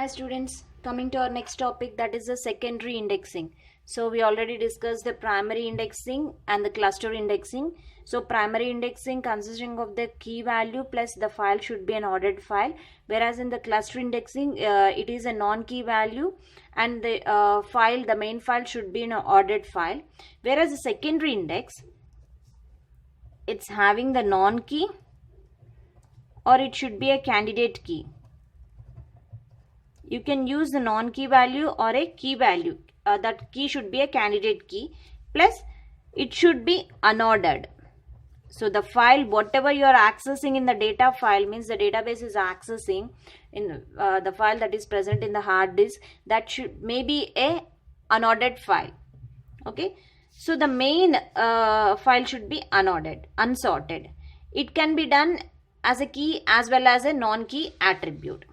Hi students, coming to our next topic, that is the secondary indexing. So we already discussed the primary indexing and the cluster indexing. So primary indexing consisting of the key value plus the file should be an ordered file, whereas in the cluster indexing it is a non-key value and the main file should be an ordered file, whereas the secondary index, it's having the non-key or it should be a candidate key. You can use the non-key value or a key value. That key should be a candidate key, plus it should be unordered. So the file, whatever you are accessing in the data file, means the database is accessing in the file that is present in the hard disk, that should maybe a unordered file. Okay, so the main file should be unordered, unsorted. It can be done as a key as well as a non-key attribute.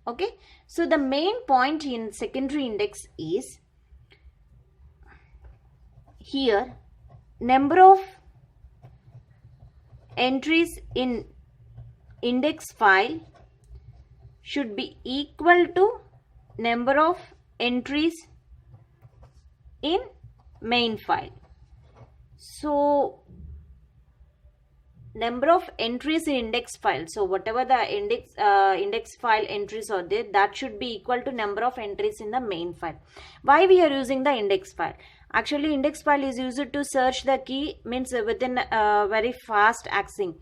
Okay, so the main point in secondary index is here number of entries in index file should be equal to number of entries in main file. So number of entries in index file, so whatever the index file entries are there, that should be equal to number of entries in the main file. Why we are using the index file? Actually index file is used to search the key, means within very fast accessing,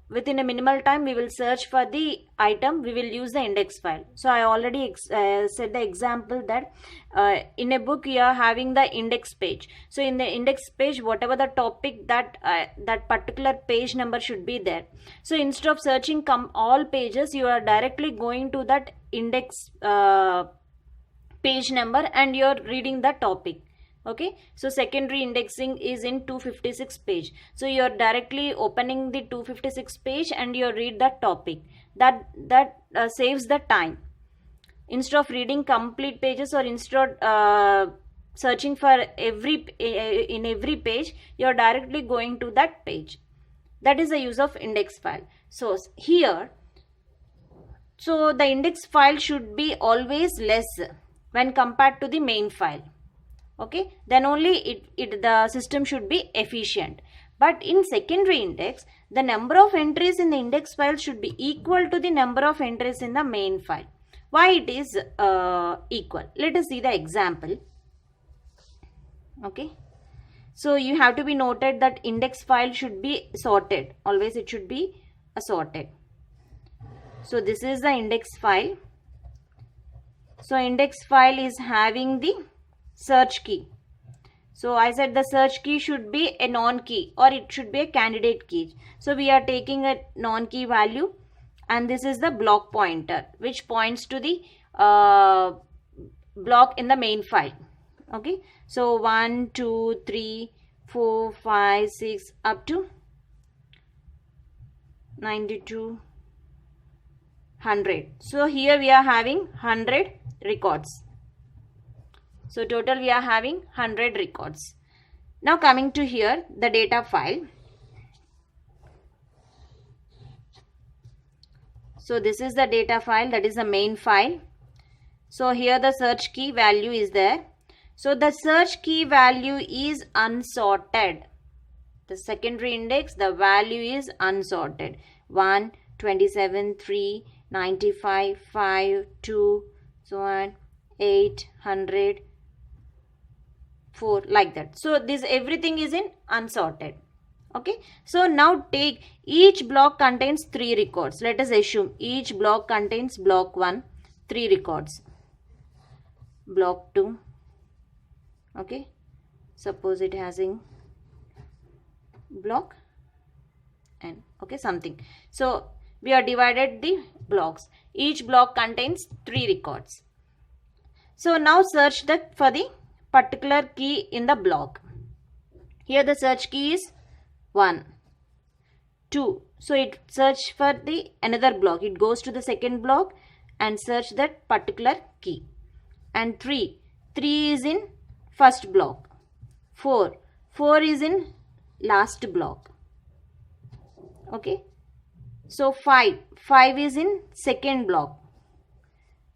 within a minimal time we will search for the item, we will use the index file. So I already said the example that in a book you are having the index page. So in the index page, whatever the topic, that particular page number should be there. So instead of searching all pages, you are directly going to that index page number and you are reading the topic. Okay, so secondary indexing is in 256 page. So you are directly opening the 256 page and you read the topic. That saves the time. Instead of reading complete pages, or instead of searching for every page, you are directly going to that page. That is the use of index file. So here, so the index file should be always less when compared to the main file. Okay, then only the system should be efficient. But in secondary index, the number of entries in the index file should be equal to the number of entries in the main file. Why it is equal? Let us see the example. Okay, so you have to be noted that index file should be sorted. Always it should be sorted. So this is the index file. So index file is having the search key. So I said the search key should be a non-key or it should be a candidate key. So we are taking a non-key value, and this is the block pointer which points to the block in the main file. Okay, so 1, 2, 3, 4, 5, 6 up to 92, 100. So here we are having 100 records. So total we are having 100 records. Now coming to here, the data file. So this is the data file, that is the main file. So here the search key value is there. So the search key value is unsorted. The secondary index, the value is unsorted. 1, 27, 3, 95, 5, 2, so on, 8, 100, 4, like that. So this everything is in unsorted. Okay, so now take each block contains 3 records. Let us assume each block contains block 1, 3 records. Block 2, okay, suppose it has in block n, okay, something. So we are divided the blocks. Each block contains 3 records. So now search for the particular key in the block. Here the search key is 1, 2. So it search for the another block. It goes to the second block and search that particular key. And 3 is in first block. 4 is in last block. Okay, so 5 is in second block.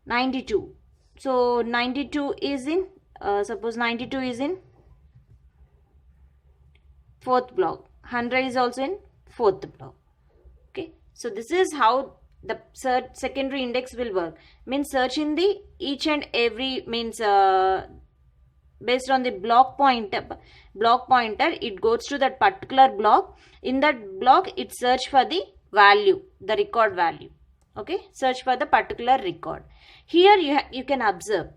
92. So 92 is in, suppose 92 is in fourth block. 100 is also in fourth block. Okay. So this is how the secondary index will work. Means search in the each and every, means based on the block pointer, it goes to that particular block. In that block, it search for the value, the record value. Okay, search for the particular record. Here you can observe,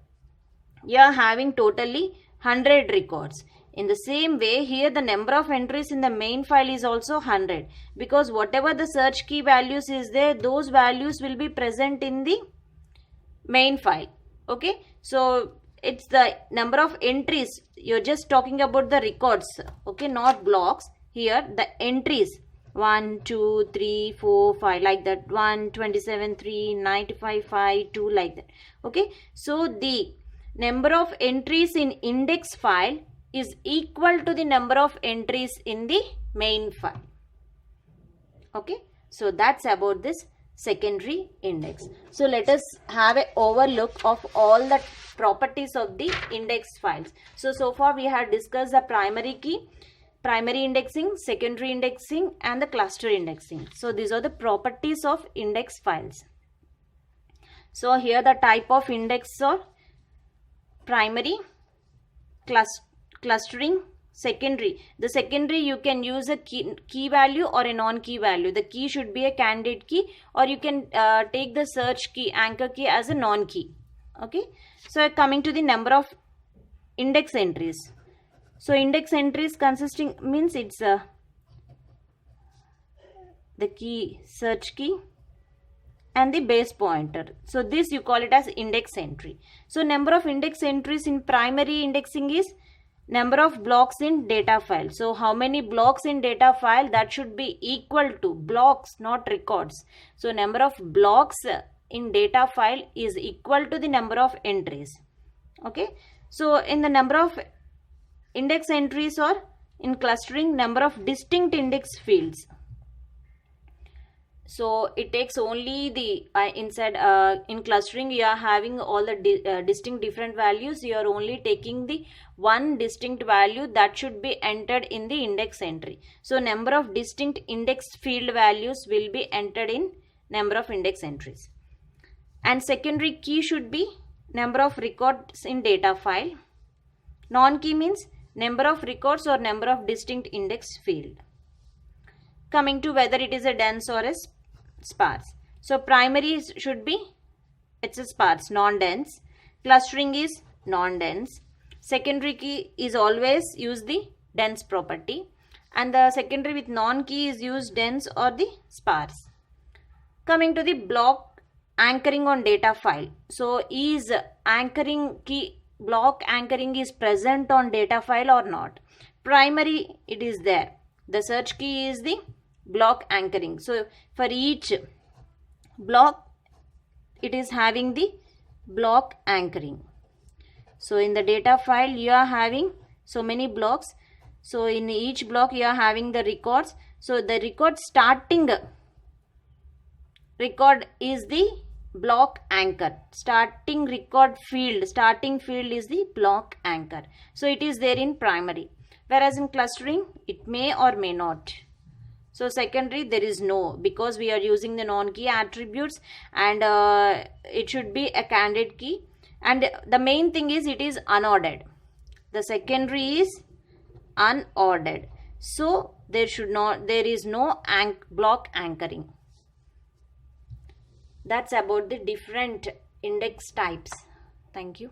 you are having totally 100 records. In the same way, here the number of entries in the main file is also 100, because whatever the search key values is there, those values will be present in the main file. Okay, so it's the number of entries. You're just talking about the records, okay, not blocks. Here the entries 1, 2, 3, 4, 5, like that, 1, 27, 3, 95, 5, 2, like that. Okay, so the number of entries in index file is equal to the number of entries in the main file. Okay, so that's about this secondary index. So let us have an overlook of all the properties of the index files. So far we have discussed the primary key, primary indexing, secondary indexing, and the cluster indexing. So these are the properties of index files. So here the type of index are primary, clustering, secondary. The secondary, you can use a key value or a non-key value. The key should be a candidate key, or you can take the search key, anchor key, as a non-key. Okay, so coming to the number of index entries. So index entries consisting, means it's the key, search key, and the base pointer. So this you call it as index entry. So number of index entries in primary indexing is number of blocks in data file. So how many blocks in data file, that should be equal to blocks, not records. So number of blocks in data file is equal to the number of entries. Okay, so in the number of index entries, or in clustering, number of distinct index fields. So it takes only the inside in clustering you are having all the distinct different values. You are only taking the one distinct value that should be entered in the index entry. So number of distinct index field values will be entered in number of index entries. And secondary key should be number of records in data file. Non-key means number of records or number of distinct index field. Coming to whether it is a dense or a sparse. So primary should be, it's a sparse, non-dense. Clustering is non-dense. Secondary key is always use the dense property, and the secondary with non-key is used dense or the sparse. Coming to the block anchoring on data file. So is anchoring key, block anchoring is present on data file or not? Primary, it is there. The search key is the block anchoring. So for each block, it is having the block anchoring. So in the data file, you are having so many blocks. So in each block, you are having the records. So the record starting record is the block anchor. Starting record field, starting field is the block anchor. So it is there in primary. Whereas in clustering, it may or may not. So secondary, there is no, because we are using the non-key attributes, and it should be a candidate key. And the main thing is it is unordered. The secondary is unordered. So there is no block anchoring. That's about the different index types. Thank you.